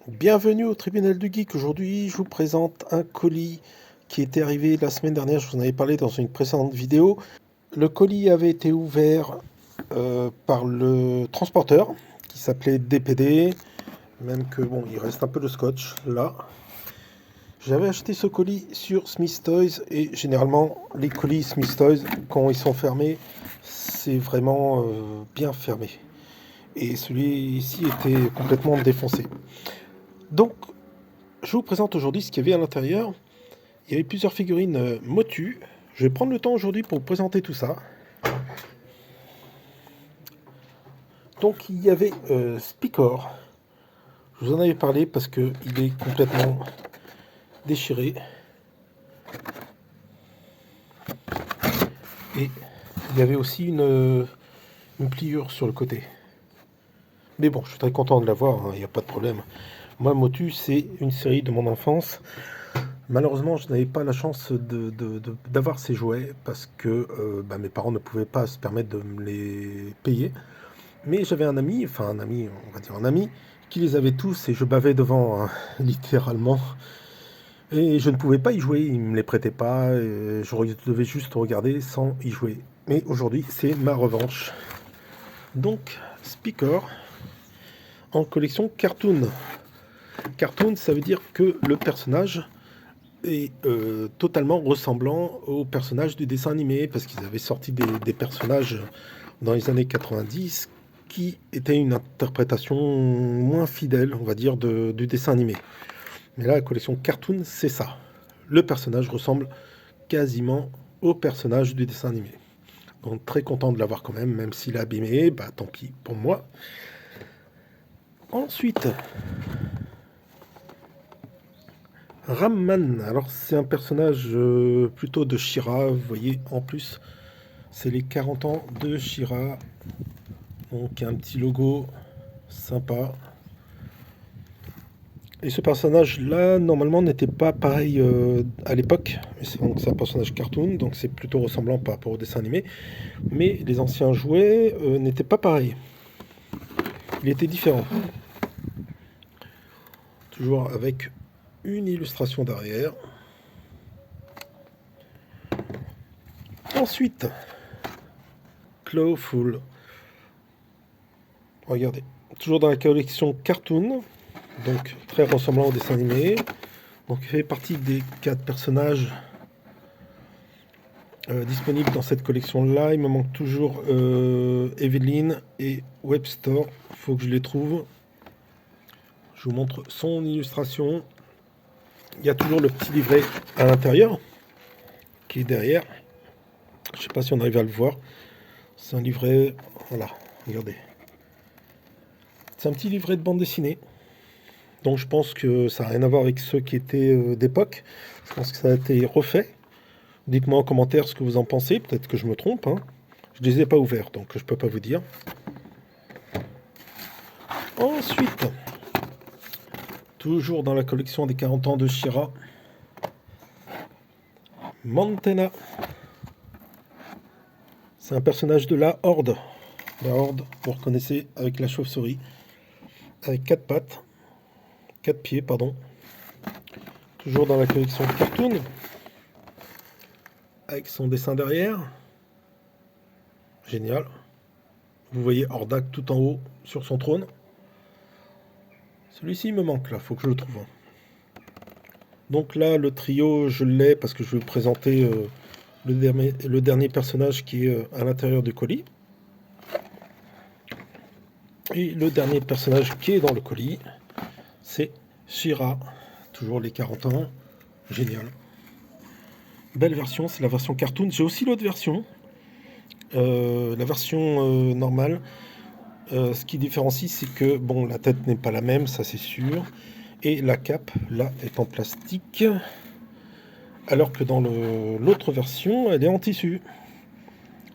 Bienvenue au Tribunal du Geek. Aujourd'hui, je vous présente un colis qui était arrivé la semaine dernière. Je vous en avais parlé dans une précédente vidéo. Le colis avait été ouvert par le transporteur qui s'appelait DPD. Même que, bon, il reste un peu de scotch là. J'avais acheté ce colis sur Smith Toys et généralement, les colis Smith Toys, quand ils sont fermés, c'est vraiment bien fermé. Et celui-ci était complètement défoncé. Donc, je vous présente aujourd'hui ce qu'il y avait à l'intérieur. Il y avait plusieurs figurines Motu. Je vais prendre le temps aujourd'hui pour vous présenter tout ça. Donc il y avait Spicor. Je vous en avais parlé parce qu'il est complètement déchiré. Et il y avait aussi une pliure sur le côté. Mais bon, je suis très content de l'avoir, hein, il n'y a pas de problème. Moi, Motu, c'est une série de mon enfance. Malheureusement, je n'avais pas la chance d'avoir ces jouets parce que mes parents ne pouvaient pas se permettre de me les payer. Mais j'avais un ami, enfin un ami, on va dire un ami, qui les avait tous et je bavais devant, hein, littéralement. Et je ne pouvais pas y jouer, il ne me les prêtait pas, et je devais juste regarder sans y jouer. Mais aujourd'hui, c'est ma revanche. Donc, Spicor en collection Cartoon. Cartoon, ça veut dire que le personnage est totalement ressemblant au personnage du dessin animé, parce qu'ils avaient sorti des personnages dans les années 90 qui étaient une interprétation moins fidèle, on va dire, du dessin animé. Mais là, la collection Cartoon, c'est ça. Le personnage ressemble quasiment au personnage du dessin animé. Donc très content de l'avoir quand même, même s'il est abîmé, bah tant pis pour moi. Ensuite, Ramman. Alors c'est un personnage plutôt de She-Ra, vous voyez, en plus, c'est les 40 ans de She-Ra. Donc un petit logo sympa. Et ce personnage-là, normalement, n'était pas pareil à l'époque. Donc c'est un personnage cartoon, donc c'est plutôt ressemblant par rapport au dessin animé. Mais les anciens jouets n'étaient pas pareils. Il était différent. Toujours avec une illustration derrière. Ensuite, Clawful. Regardez. Toujours dans la collection cartoon. Donc très ressemblant au dessin animé. Donc il fait partie des 4 personnages disponibles dans cette collection-là. Il me manque toujours Evelyn et Webstore. Il faut que je les trouve. Je vous montre son illustration. Il y a toujours le petit livret à l'intérieur qui est derrière. Je ne sais pas si on arrive à le voir. C'est un livret... Voilà, regardez. C'est un petit livret de bande dessinée. Donc je pense que ça n'a rien à voir avec ceux qui étaient d'époque. Je pense que ça a été refait. Dites-moi en commentaire ce que vous en pensez. Peut-être que je me trompe, hein. Je ne les ai pas ouverts, donc je ne peux pas vous dire. Ensuite, toujours dans la collection des 40 ans de She-Ra, Montana. C'est un personnage de la Horde. La Horde, vous reconnaissez, avec la chauve-souris. Avec 4 pattes. 4 pieds, pardon. Toujours dans la collection Cartoon. Avec son dessin derrière. Génial. Vous voyez Hordak tout en haut sur son trône. Celui-ci me manque là, faut que je le trouve. Donc là, le trio, je l'ai parce que je vais vous présenter le dernier personnage qui est à l'intérieur du colis. Et le dernier personnage qui est dans le colis, c'est She-Ra. Toujours les 40 ans. Génial. Belle version, c'est la version cartoon. J'ai aussi l'autre version. La version normale. Ce qui différencie, c'est que bon, la tête n'est pas la même, ça c'est sûr. Et la cape, là, est en plastique. Alors que dans l'autre version, elle est en tissu.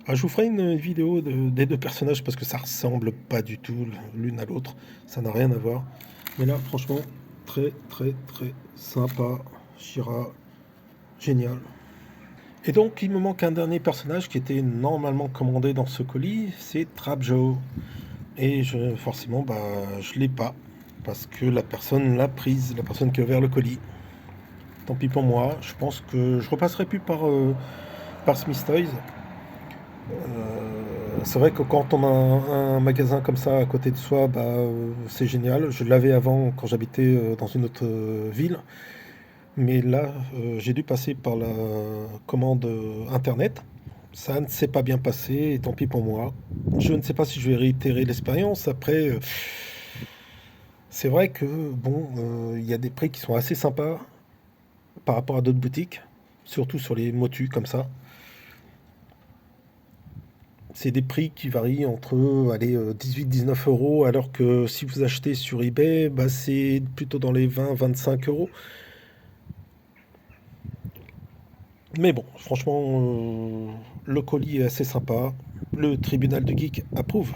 Ah, je vous ferai une vidéo des deux personnages parce que ça ressemble pas du tout l'une à l'autre. Ça n'a rien à voir. Mais là, franchement, très très très sympa. She-Ra, génial. Et donc, il me manque un dernier personnage qui était normalement commandé dans ce colis, c'est Trap Joe. Et forcément, je l'ai pas. parce que la personne l'a prise, la personne qui a ouvert le colis. Tant pis pour moi, je pense que je repasserai plus par Smith Toys. C'est vrai que quand on a un magasin comme ça à côté de soi, bah, c'est génial. Je l'avais avant quand j'habitais dans une autre ville. Mais là, j'ai dû passer par la commande internet. Ça ne s'est pas bien passé, et tant pis pour moi. Je ne sais pas si je vais réitérer l'expérience. Après, c'est vrai que bon, il y a des prix qui sont assez sympas par rapport à d'autres boutiques, surtout sur les motus comme ça. C'est des prix qui varient entre allez, 18-19 euros, alors que si vous achetez sur eBay, bah, c'est plutôt dans les 20-25 euros. Mais bon, franchement, le colis est assez sympa. Le tribunal du geek approuve.